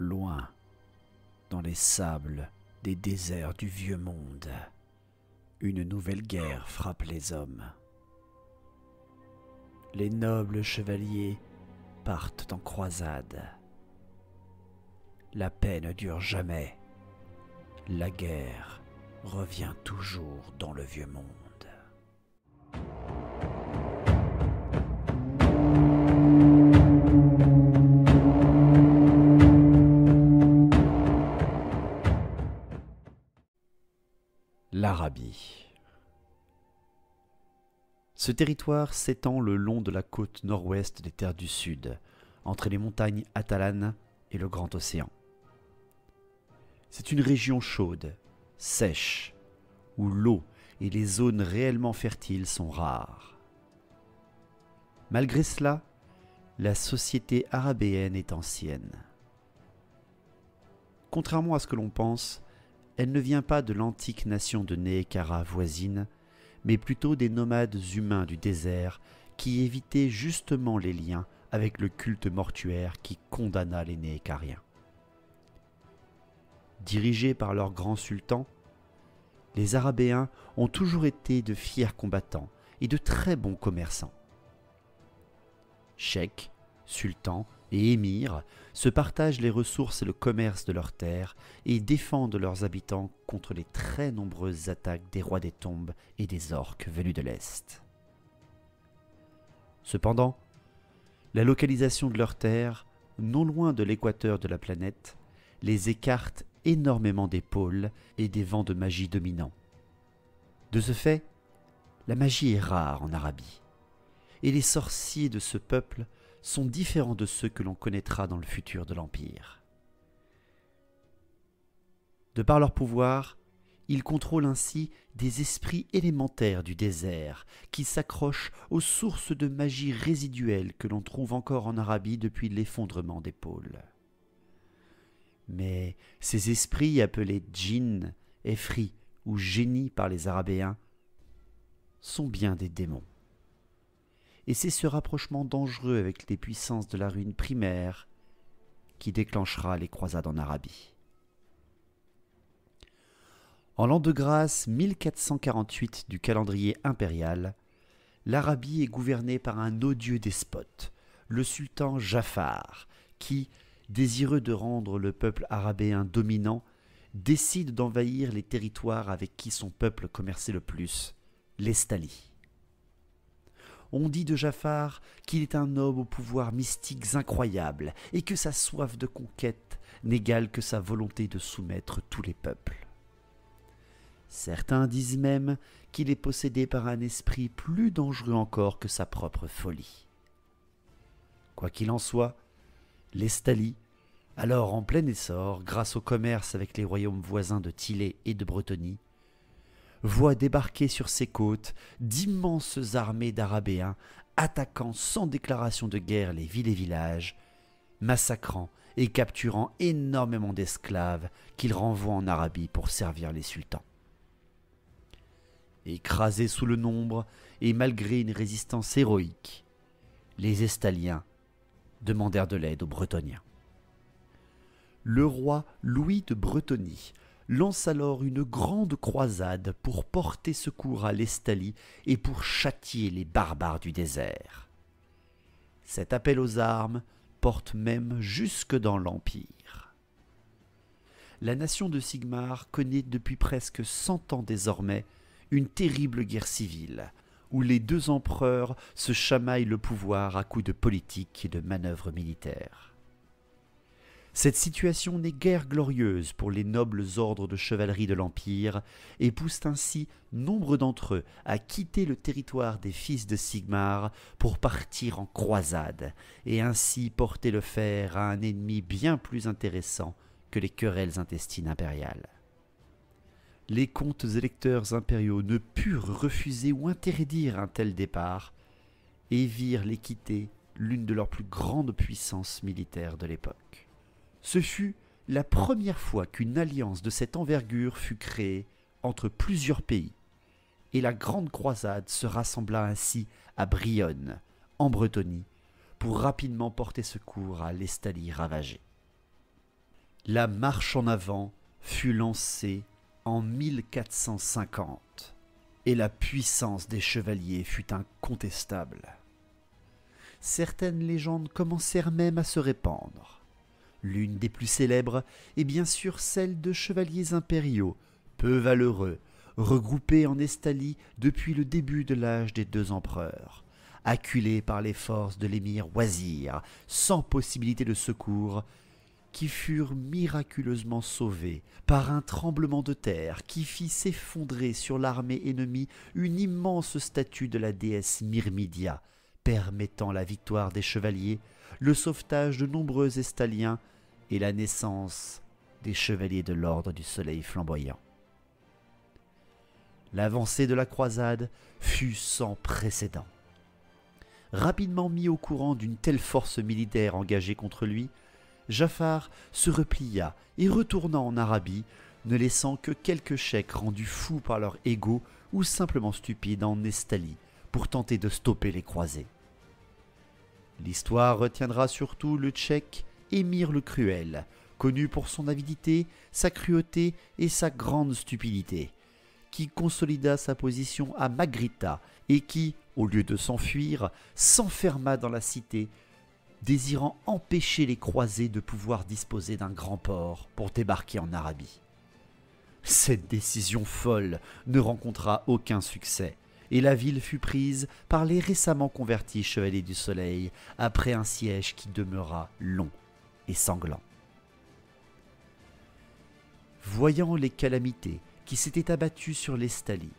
Loin, dans les sables des déserts du vieux monde, une nouvelle guerre frappe les hommes. Les nobles chevaliers partent en croisade. La paix ne dure jamais. La guerre revient toujours dans le vieux monde. L'Arabie. Ce territoire s'étend le long de la côte nord-ouest des terres du Sud, entre les montagnes Atalan et le Grand Océan. C'est une région chaude, sèche, où l'eau et les zones réellement fertiles sont rares. Malgré cela, la société arabéenne est ancienne. Contrairement à ce que l'on pense, elle ne vient pas de l'antique nation de Néhékara voisine, mais plutôt des nomades humains du désert qui évitaient justement les liens avec le culte mortuaire qui condamna les Néhékariens. Dirigés par leur grand sultan, les Arabéens ont toujours été de fiers combattants et de très bons commerçants. Cheikhs, sultans et émirs se partagent les ressources et le commerce de leurs terres et défendent leurs habitants contre les très nombreuses attaques des rois des tombes et des orques venus de l'Est. Cependant, la localisation de leurs terres, non loin de l'équateur de la planète, les écarte énormément des pôles et des vents de magie dominants. De ce fait, la magie est rare en Arabie, et les sorciers de ce peuple sont différents de ceux que l'on connaîtra dans le futur de l'Empire. De par leur pouvoir, ils contrôlent ainsi des esprits élémentaires du désert qui s'accrochent aux sources de magie résiduelles que l'on trouve encore en Arabie depuis l'effondrement des pôles. Mais ces esprits appelés djinns, effris ou génies par les Arabéens sont bien des démons. Et c'est ce rapprochement dangereux avec les puissances de la ruine primaire qui déclenchera les croisades en Arabie. En l'an de grâce 1448 du calendrier impérial, l'Arabie est gouvernée par un odieux despote, le sultan Jafar, qui, désireux de rendre le peuple arabéen dominant, décide d'envahir les territoires avec qui son peuple commerçait le plus, les Stalis. On dit de Jafar qu'il est un homme aux pouvoirs mystiques incroyables et que sa soif de conquête n'égale que sa volonté de soumettre tous les peuples. Certains disent même qu'il est possédé par un esprit plus dangereux encore que sa propre folie. Quoi qu'il en soit, les Stalis, alors en plein essor grâce au commerce avec les royaumes voisins de Thylée et de Bretonie, voit débarquer sur ses côtes d'immenses armées d'Arabéens attaquant sans déclaration de guerre les villes et villages, massacrant et capturant énormément d'esclaves qu'ils renvoient en Arabie pour servir les sultans. Écrasés sous le nombre et malgré une résistance héroïque, les Estaliens demandèrent de l'aide aux Bretoniens. Le roi Louis de Bretonie lance alors une grande croisade pour porter secours à l'Estalie et pour châtier les barbares du désert. Cet appel aux armes porte même jusque dans l'Empire. La nation de Sigmar connaît depuis presque 100 ans désormais une terrible guerre civile, où les deux empereurs se chamaillent le pouvoir à coups de politique et de manœuvres militaires. Cette situation n'est guère glorieuse pour les nobles ordres de chevalerie de l'Empire et pousse ainsi nombre d'entre eux à quitter le territoire des fils de Sigmar pour partir en croisade et ainsi porter le fer à un ennemi bien plus intéressant que les querelles intestines impériales. Les comtes électeurs impériaux ne purent refuser ou interdire un tel départ et virent les quitter l'une de leurs plus grandes puissances militaires de l'époque. Ce fut la première fois qu'une alliance de cette envergure fut créée entre plusieurs pays, et la Grande Croisade se rassembla ainsi à Brionne, en Bretonie, pour rapidement porter secours à l'Estalie ravagée. La marche en avant fut lancée en 1450 et la puissance des chevaliers fut incontestable. Certaines légendes commencèrent même à se répandre. L'une des plus célèbres est bien sûr celle de chevaliers impériaux, peu valeureux, regroupés en Estalie depuis le début de l'âge des deux empereurs, acculés par les forces de l'émir Wazir, sans possibilité de secours, qui furent miraculeusement sauvés par un tremblement de terre qui fit s'effondrer sur l'armée ennemie une immense statue de la déesse Myrmidia, permettant la victoire des chevaliers, le sauvetage de nombreux Estaliens et la naissance des chevaliers de l'Ordre du Soleil flamboyant. L'avancée de la croisade fut sans précédent. Rapidement mis au courant d'une telle force militaire engagée contre lui, Jafar se replia et retourna en Arabie, ne laissant que quelques cheikhs rendus fous par leur ego ou simplement stupides en Estalie pour tenter de stopper les croisés. L'histoire retiendra surtout le tchèque Émir le Cruel, connu pour son avidité, sa cruauté et sa grande stupidité, qui consolida sa position à Magrita et qui, au lieu de s'enfuir, s'enferma dans la cité, désirant empêcher les croisés de pouvoir disposer d'un grand port pour débarquer en Arabie. Cette décision folle ne rencontra aucun succès, et la ville fut prise par les récemment convertis chevaliers du Soleil après un siège qui demeura long et sanglant. Voyant les calamités qui s'étaient abattues sur l'Estalie,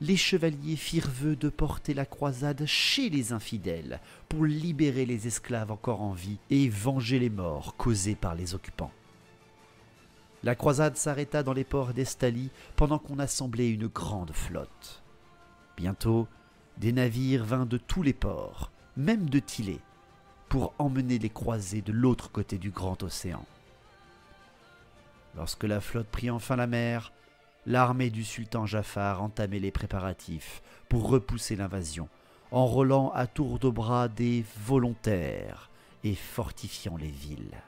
les chevaliers firent vœu de porter la croisade chez les infidèles pour libérer les esclaves encore en vie et venger les morts causés par les occupants. La croisade s'arrêta dans les ports d'Estalie pendant qu'on assemblait une grande flotte. Bientôt, des navires vinrent de tous les ports, même de Thylée, pour emmener les croisés de l'autre côté du grand océan. Lorsque la flotte prit enfin la mer, l'armée du sultan Jafar entamait les préparatifs pour repousser l'invasion, enrôlant à tour de bras des volontaires et fortifiant les villes.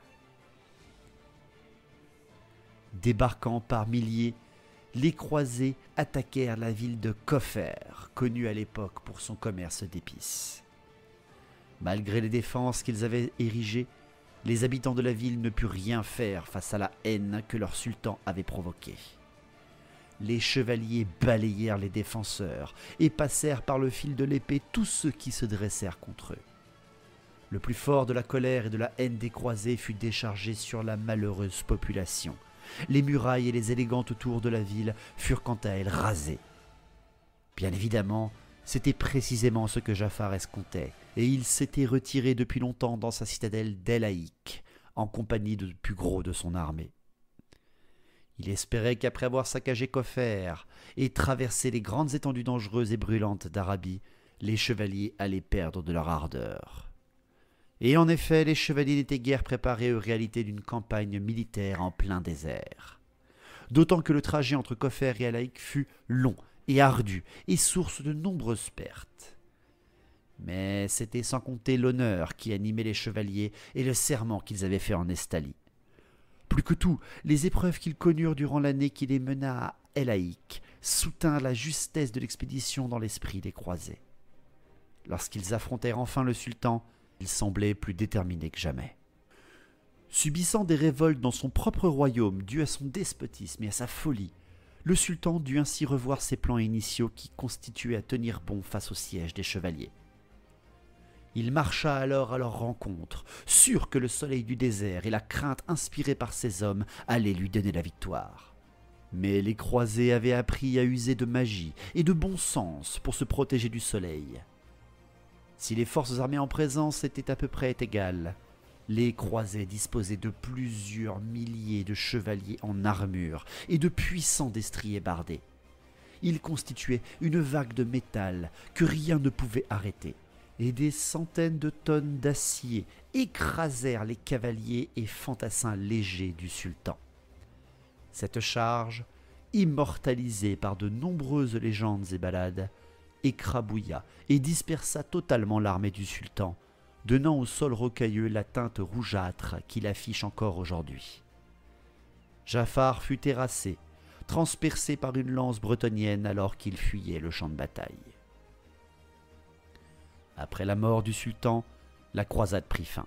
Débarquant par milliers, les croisés attaquèrent la ville de Koffer, connue à l'époque pour son commerce d'épices. Malgré les défenses qu'ils avaient érigées, les habitants de la ville ne purent rien faire face à la haine que leur sultan avait provoquée. Les chevaliers balayèrent les défenseurs et passèrent par le fil de l'épée tous ceux qui se dressèrent contre eux. Le plus fort de la colère et de la haine des croisés fut déchargé sur la malheureuse population. Les murailles et les élégantes tours de la ville furent quant à elles rasées. Bien évidemment, c'était précisément ce que Jafar escomptait, et il s'était retiré depuis longtemps dans sa citadelle d'El-Haïk, en compagnie du plus gros de son armée. Il espérait qu'après avoir saccagé Koffer et traversé les grandes étendues dangereuses et brûlantes d'Arabie, les chevaliers allaient perdre de leur ardeur. Et en effet, les chevaliers n'étaient guère préparés aux réalités d'une campagne militaire en plein désert. D'autant que le trajet entre Koffer et El-Haïk fut long et ardu et source de nombreuses pertes. Mais c'était sans compter l'honneur qui animait les chevaliers et le serment qu'ils avaient fait en Estalie. Plus que tout, les épreuves qu'ils connurent durant l'année qui les mena à El-Haïk soutinrent la justesse de l'expédition dans l'esprit des croisés. Lorsqu'ils affrontèrent enfin le sultan, ils semblaient plus déterminés que jamais. Subissant des révoltes dans son propre royaume dues à son despotisme et à sa folie, le sultan dut ainsi revoir ses plans initiaux qui constituaient à tenir bon face au siège des chevaliers. Il marcha alors à leur rencontre, sûr que le soleil du désert et la crainte inspirée par ses hommes allaient lui donner la victoire. Mais les croisés avaient appris à user de magie et de bon sens pour se protéger du soleil. Si les forces armées en présence étaient à peu près égales, les croisés disposaient de plusieurs milliers de chevaliers en armure et de puissants destriers bardés. Ils constituaient une vague de métal que rien ne pouvait arrêter, et des centaines de tonnes d'acier écrasèrent les cavaliers et fantassins légers du sultan. Cette charge, immortalisée par de nombreuses légendes et ballades, écrabouilla et dispersa totalement l'armée du sultan, donnant au sol rocailleux la teinte rougeâtre qu'il affiche encore aujourd'hui. Jaffar fut terrassé, transpercé par une lance bretonnienne alors qu'il fuyait le champ de bataille. Après la mort du sultan, la croisade prit fin.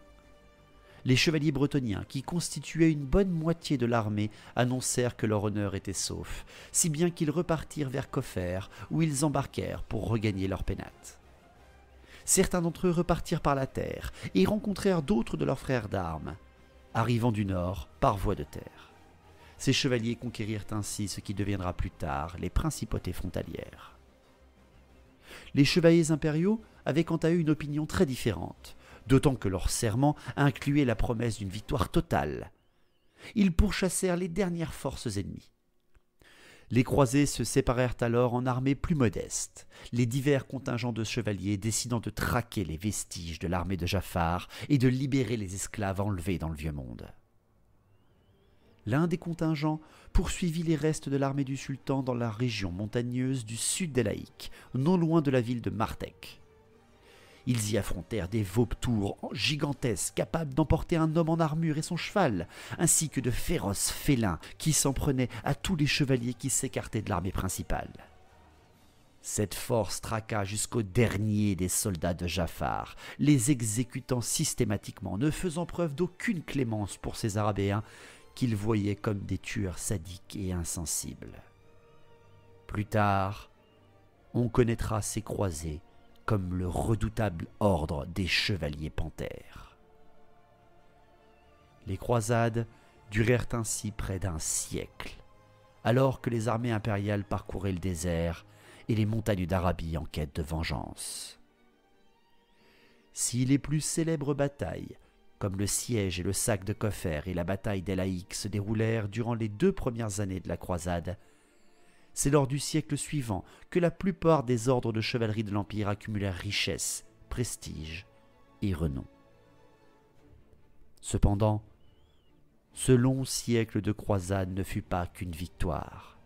Les chevaliers bretoniens, qui constituaient une bonne moitié de l'armée, annoncèrent que leur honneur était sauf, si bien qu'ils repartirent vers Coffer, où ils embarquèrent pour regagner leur pénate. Certains d'entre eux repartirent par la terre et rencontrèrent d'autres de leurs frères d'armes, arrivant du nord par voie de terre. Ces chevaliers conquérirent ainsi ce qui deviendra plus tard les principautés frontalières. Les chevaliers impériaux avaient quant à eux une opinion très différente, d'autant que leur serment incluait la promesse d'une victoire totale. Ils pourchassèrent les dernières forces ennemies. Les croisés se séparèrent alors en armées plus modestes, les divers contingents de chevaliers décidant de traquer les vestiges de l'armée de Jaffar et de libérer les esclaves enlevés dans le Vieux Monde. L'un des contingents poursuivit les restes de l'armée du sultan dans la région montagneuse du sud des Laïcs, non loin de la ville de Martek. Ils y affrontèrent des vautours gigantesques capables d'emporter un homme en armure et son cheval, ainsi que de féroces félins qui s'en prenaient à tous les chevaliers qui s'écartaient de l'armée principale. Cette force traqua jusqu'au dernier des soldats de Jaffar, les exécutant systématiquement, ne faisant preuve d'aucune clémence pour ces Arabéens qu'ils voyaient comme des tueurs sadiques et insensibles. Plus tard, on connaîtra ces croisés comme le redoutable ordre des chevaliers panthères. Les croisades durèrent ainsi près d'un siècle, alors que les armées impériales parcouraient le désert et les montagnes d'Arabie en quête de vengeance. Si les plus célèbres batailles, comme le siège et le sac de Coffer et la bataille d'El Haïk, se déroulèrent durant les 2 premières années de la croisade, c'est lors du siècle suivant que la plupart des ordres de chevalerie de l'Empire accumulèrent richesse, prestige et renom. Cependant, ce long siècle de croisade ne fut pas qu'une victoire.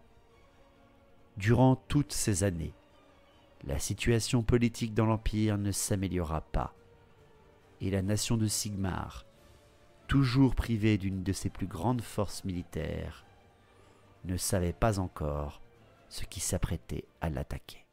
Durant toutes ces années, la situation politique dans l'Empire ne s'améliora pas, et la nation de Sigmar, toujours privée d'une de ses plus grandes forces militaires, ne savait pas encore ce qui s'apprêtait à l'attaquer.